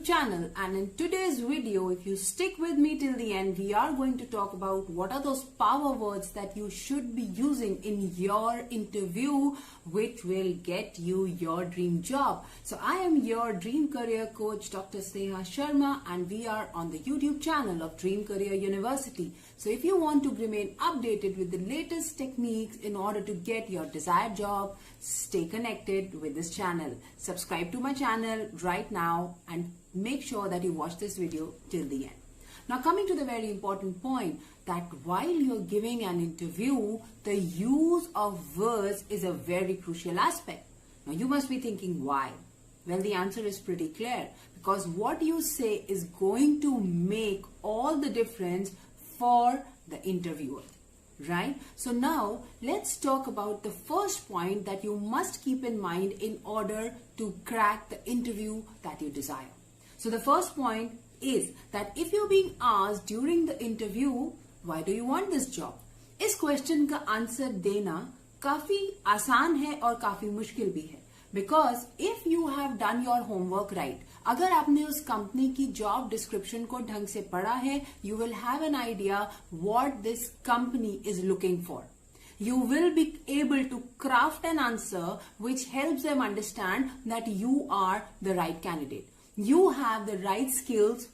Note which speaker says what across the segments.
Speaker 1: channel, and in today's video, if you stick with me till the end, we are going to talk about what are those power words that you should be using in your interview which will get you your dream job. So I am your dream career coach Dr. Sneha Sharma, and we are on the YouTube channel of Dream Career University. So if you want to remain updated with the latest techniques in order to get your desired job, stay connected with this channel. Subscribe to my channel right now and make sure that you watch this video till the end. Now coming to the very important point, that while you're giving an interview, the use of words is a very crucial aspect. Now you must be thinking why? Well, the answer is pretty clear, because what you say is going to make all the difference for the interviewer, right? So now let's talk about the first point that you must keep in mind in order to crack the interview that you desire. So the first point is that if you're being asked during the interview, why do you want this job? इस question का answer देना काफी आसान है और काफी मुश्किल भी है, because if you have done your homework right, अगर आपने उस कंपनी की जॉब डिस्क्रिप्शन को ढंग से पढ़ा है, you will have an idea what this company is looking for. You will be able to craft an answer which helps them understand that you are the right candidate. You have the right skills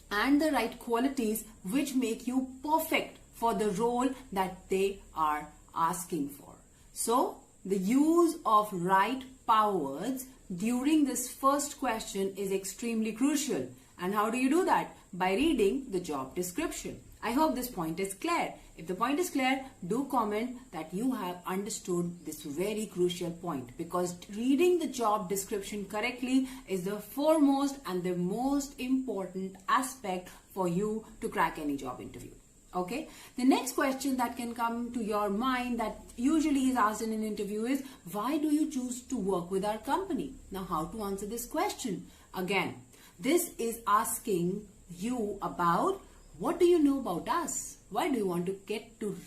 Speaker 1: and the right qualities which make you perfect for the role that they are asking for. So, the use of right power words during this first question is extremely crucial. And how do you do that? By reading the job description. I hope this point is clear. If the point is clear, do comment that you have understood this very crucial point, because reading the job description correctly is the foremost and the most important aspect for you to crack any job interview. Okay. The next question that can come to your mind that usually is asked in an interview is, why do you choose to work with our company? Now, how to answer this question? Again, this is asking you about what do you know about us? Why do you want to get to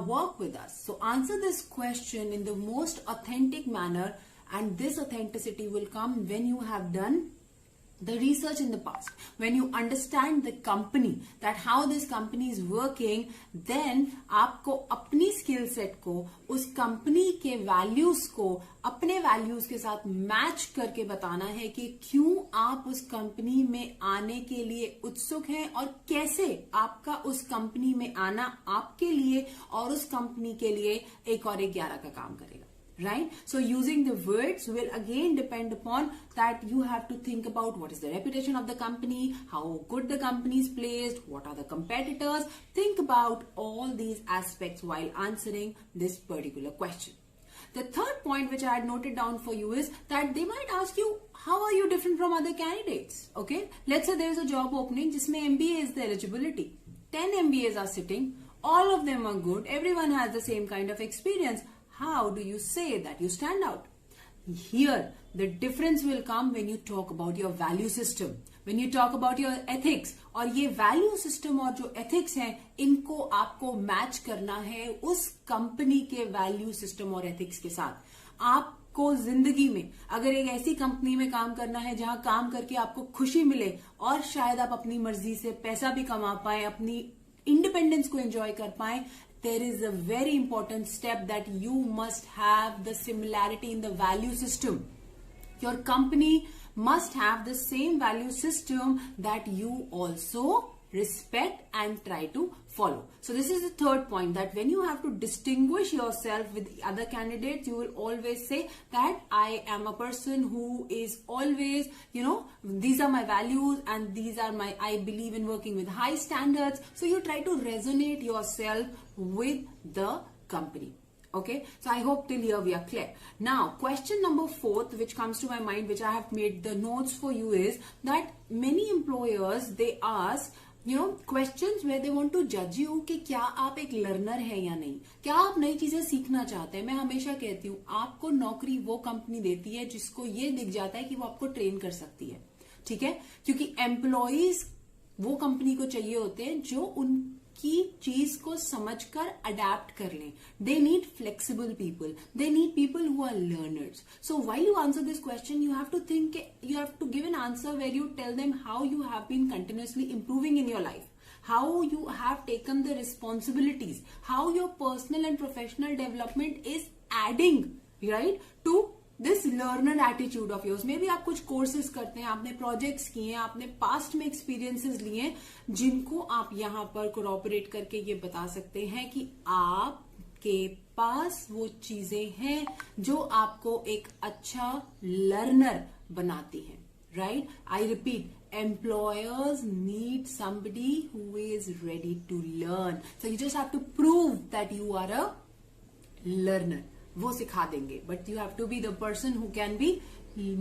Speaker 1: work with us? So answer this question in the most authentic manner, and this authenticity will come when you have done the research in the past. When you understand the company, that how this company is working, then आपको अपनी skill set को, उस company के values को अपने values के साथ match करके बताना है कि क्यों आप उस company में आने के लिए उत्सुक हैं और कैसे आपका उस company में आना आपके लिए और उस company के लिए एक और 11 का काम करेगा. Right? So using the words will again depend upon that you have to think about what is the reputation of the company, how good the company is placed, what are the competitors. Think about all these aspects while answering this particular question. The third point which I had noted down for you is that they might ask you, how are you different from other candidates? Okay, let's say there is a job opening जिसमें MBA is the eligibility. 10 MBAs are sitting, all of them are good, everyone has the same kind of experience. How do you say that you stand out? Here, the difference will come when you talk about your value system, when you talk about your ethics. और ये value system और जो ethics हैं, इनको आपको match करना है उस company के value system और ethics के साथ. आपको जिंदगी में अगर एक ऐसी कंपनी में काम करना है जहां काम करके आपको खुशी मिले और शायद आप अपनी मर्जी से पैसा भी कमा पाए, अपनी इंडिपेंडेंस को एंजॉय कर पाए, there is a very important step that you must have the similarity in the value system. Your company must have the same value system that you also respect and try to follow. So this is the third point, that when you have to distinguish yourself with the other candidates, you will always say that I am a person who is always, these are my values and these are I believe in working with high standards. So you try to resonate yourself with the company. Okay, so I hope till here we are clear. Now, question number 4, which comes to my mind, which I have made the notes for you, is that many employers, they ask questions where they want to judge you कि क्या आप एक learner है या नहीं, क्या आप नई चीजें सीखना चाहते हैं. मैं हमेशा कहती हूँ, आपको नौकरी वो कंपनी देती है जिसको ये दिख जाता है कि वो आपको ट्रेन कर सकती है. ठीक है, क्योंकि एम्प्लॉइज वो कंपनी को चाहिए होते हैं जो उन की चीज को समझकर अडेप्ट कर लें. They need flexible people, they need people who are learners. So while you answer this question, you have to think, you have to give an answer where you tell them how you have been continuously improving in your life, how you have taken the responsibilities, how your personal and professional development is adding, right, to this learner attitude of yours. Maybe आप कुछ courses करते हैं, आपने projects किए हैं, आपने past में experiences लिए हैं, जिनको आप यहाँ पर कोऑपरेट करके ये बता सकते हैं कि आपके पास वो चीजें हैं जो आपको एक अच्छा लर्नर बनाती हैं. Right? I repeat, employers need somebody who is ready to learn. So you just have to prove that you are a learner. वो सिखा देंगे, but you have to be the person who can be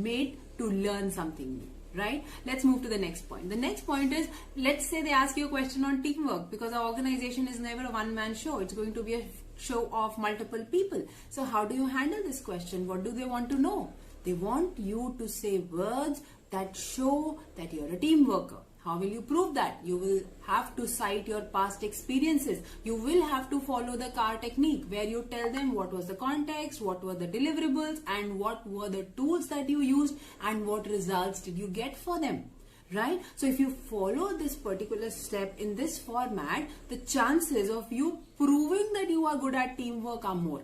Speaker 1: made to learn something new. Right? Let's move to the next point. The next point is, let's say they ask you a question on teamwork, because our organization is never a one-man show. It's going to be a show of multiple people. So how do you handle this question? What do they want to know? They want you to say words that show that you're a team worker. How will you prove that? You will have to cite your past experiences. You will have to follow the CAR technique, where you tell them what was the context, what were the deliverables, and what were the tools that you used, and what results did you get for them. Right? So if you follow this particular step in this format, the chances of you proving that you are good at teamwork are more.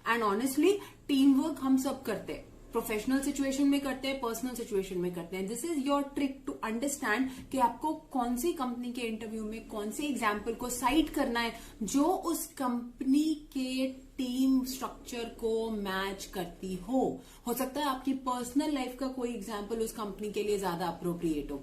Speaker 1: And honestly, teamwork हम सब करते हैं. Professional situation में करते हैं, personal situation में करते हैं. This is your trick to understand कि आपको कौन सी कंपनी के इंटरव्यू में कौन से एग्जाम्पल को साइट करना है जो उस कंपनी के टीम स्ट्रक्चर को मैच करती हो. सकता है आपकी पर्सनल लाइफ का कोई एग्जाम्पल उस कंपनी के लिए ज्यादा अप्रोप्रिएट हो.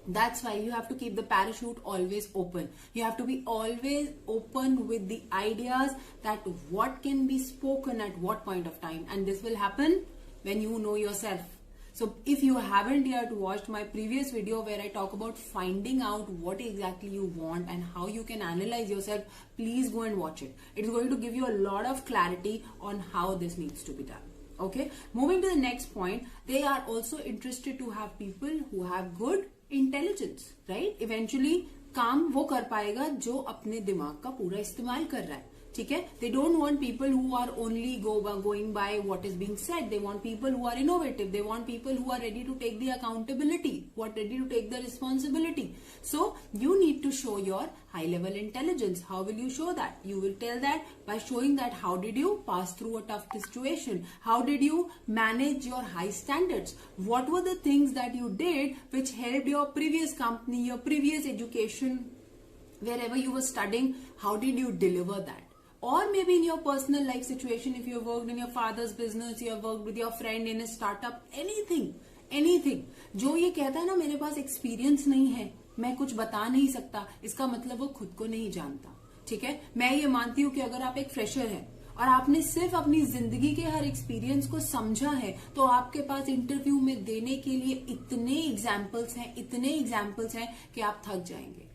Speaker 1: That's why you have to keep the parachute always open. You have to be always open with the ideas that what can be spoken at what point of time, and this will happen when you know yourself. So if you haven't yet watched my previous video where I talk about finding out what exactly you want and how you can analyze yourself, please go and watch it. It's going to give you a lot of clarity on how this needs to be done. Okay, moving to the next point, they are also interested to have people who have good intelligence. Right? Eventually काम वो कर पाएगा जो अपने दिमाग का पूरा इस्तेमाल कर रहा है. ठीक है? They don't want people who are only going by what is being said. They want people who are innovative. They want people who are ready to take the accountability, ready to take the responsibility. So you need to show your high level intelligence. How will you show that? You will tell that by showing that how did you pass through a tough situation? How did you manage your high standards? What were the things that you did which helped your previous company, your previous education, wherever you were studying? How did you deliver that? Or maybe in your personal life situation, if you have worked in your father's business, you have worked with your friend in a startup, anything. जो ये कहता है ना मेरे पास experience नहीं है, मैं कुछ बता नहीं सकता, इसका मतलब वो खुद को नहीं जानता. ठीक है? मैं ये मानती हूं कि अगर आप एक फ्रेशर हैं और आपने सिर्फ अपनी जिंदगी के हर एक्सपीरियंस को समझा है, तो आपके पास इंटरव्यू में देने के लिए इतने एग्जाम्पल्स हैं कि आप थक जाएंगे.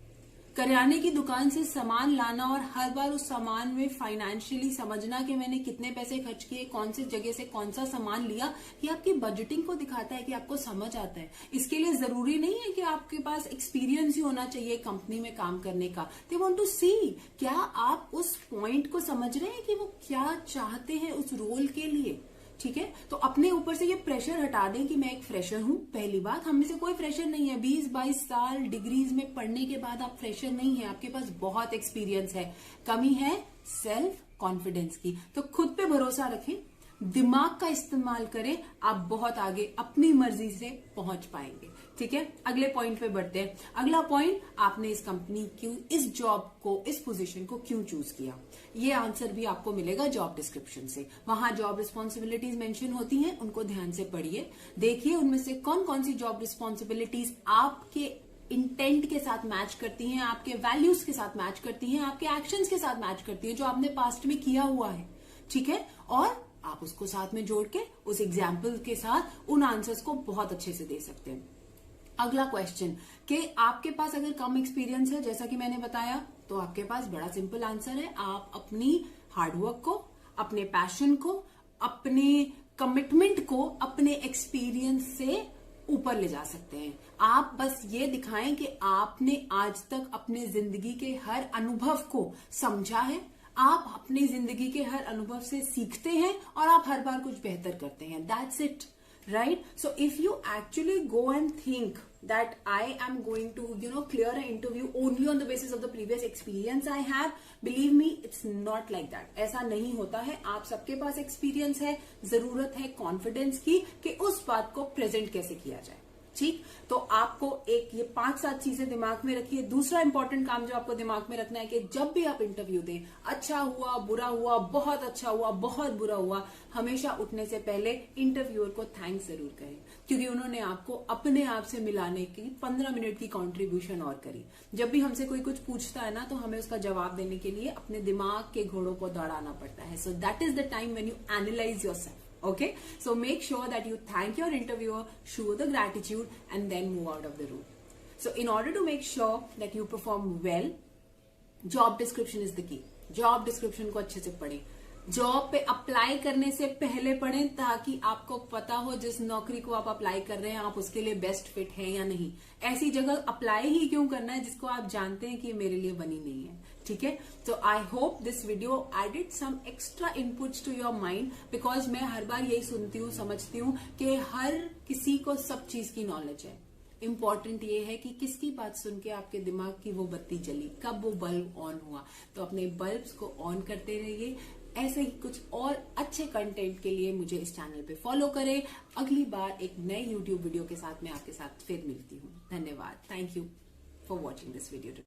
Speaker 1: करियाने की दुकान से सामान लाना और हर बार उस सामान में फाइनेंशियली समझना कि मैंने कितने पैसे खर्च किए, कौन सी जगह से कौन सा सामान लिया, ये आपकी बजटिंग को दिखाता है कि आपको समझ आता है. इसके लिए जरूरी नहीं है कि आपके पास एक्सपीरियंस ही होना चाहिए कंपनी में काम करने का. दे वांट टू सी क्या आप उस पॉइंट को समझ रहे हैं कि वो क्या चाहते हैं उस रोल के लिए. ठीक है? तो अपने ऊपर से ये प्रेशर हटा दें कि मैं एक फ्रेशर हूं. पहली बात, हम में से कोई फ्रेशर नहीं है. 20-22 साल डिग्रीज में पढ़ने के बाद आप फ्रेशर नहीं है, आपके पास बहुत एक्सपीरियंस है. कमी है सेल्फ कॉन्फिडेंस की. तो खुद पे भरोसा रखें, दिमाग का इस्तेमाल करें, आप बहुत आगे अपनी मर्जी से पहुंच पाएंगे. ठीक है? अगले पॉइंट पे बढ़ते हैं. अगला पॉइंट, आपने इस कंपनी क्यों, इस जॉब को, इस पोजीशन को क्यों चूज किया. ये आंसर भी आपको मिलेगा जॉब डिस्क्रिप्शन से. वहां जॉब रिस्पॉन्सिबिलिटीज मेंशन होती हैं, उनको ध्यान से पढ़िए, देखिए उनमें से कौन कौन सी जॉब रिस्पॉन्सिबिलिटीज आपके इंटेंट के साथ मैच करती हैं, आपके वैल्यूज के साथ मैच करती हैं, आपके एक्शंस के साथ मैच करती हैं जो आपने पास्ट में किया हुआ है. ठीक है? और आप उसको साथ में जोड़ के उस एग्जाम्पल के साथ उन आंसर्स को बहुत अच्छे से दे सकते हैं. अगला क्वेश्चन कि आपके पास अगर कम एक्सपीरियंस है, जैसा कि मैंने बताया, तो आपके पास बड़ा सिंपल आंसर है. आप अपनी हार्डवर्क को, अपने पैशन को, अपने कमिटमेंट को अपने एक्सपीरियंस से ऊपर ले जा सकते हैं। आप बस ये दिखाएं कि आपने आज तक अपने जिंदगी के हर अनुभव को समझा है, आप अपनी जिंदगी के हर अनुभव से सीखते हैं और आप हर बार कुछ बेहतर करते हैं। That's it, right? So if you actually go and think that I am going to clear an interview only on the basis of the previous experience I have, believe me, it's not like that. ऐसा नहीं होता है। आप सबके पास experience है, जरूरत है confidence की कि उस बात को प्रेजेंट कैसे किया जाए। ठीक, तो आपको एक ये 5-7 चीजें दिमाग में रखिए। दूसरा इंपॉर्टेंट काम जो आपको दिमाग में रखना है कि जब भी आप इंटरव्यू दें, अच्छा हुआ, बुरा हुआ, बहुत अच्छा हुआ, बहुत बुरा हुआ, हमेशा उठने से पहले इंटरव्यूअर को थैंक्स जरूर करें, क्योंकि उन्होंने आपको अपने आप से मिलाने की 15 मिनट की कॉन्ट्रीब्यूशन और करी। जब भी हमसे कोई कुछ पूछता है ना, तो हमें उसका जवाब देने के लिए अपने दिमाग के घोड़ों को दौड़ाना पड़ता है। So that is the time when you analyse yourself. Okay, so make sure that you thank your interviewer, show the gratitude, and then move out of the room. So in order to make sure that you perform well, job description is the key. Job description को अच्छे से पढ़ें, job पे apply करने से पहले पढ़ें, ताकि आपको पता हो जिस नौकरी को आप अप्लाई कर रहे हैं आप उसके लिए बेस्ट फिट है या नहीं। ऐसी जगह अप्लाई ही क्यों करना है जिसको आप जानते हैं कि मेरे लिए बनी नहीं है। ठीक है, तो I hope this video added some extra inputs to your mind, because मैं हर बार यही सुनती हूँ, समझती हूँ कि हर किसी को सब चीज की नॉलेज है। इम्पॉर्टेंट ये है कि किसकी बात सुन के आपके दिमाग की वो बत्ती जली, कब वो बल्ब ऑन हुआ। तो अपने बल्ब्स को ऑन करते रहिए। ऐसे ही कुछ और अच्छे कंटेंट के लिए मुझे इस चैनल पे फॉलो करें। अगली बार एक नए YouTube वीडियो के साथ मैं आपके साथ फिर मिलती हूँ। धन्यवाद। Thank you for watching this video.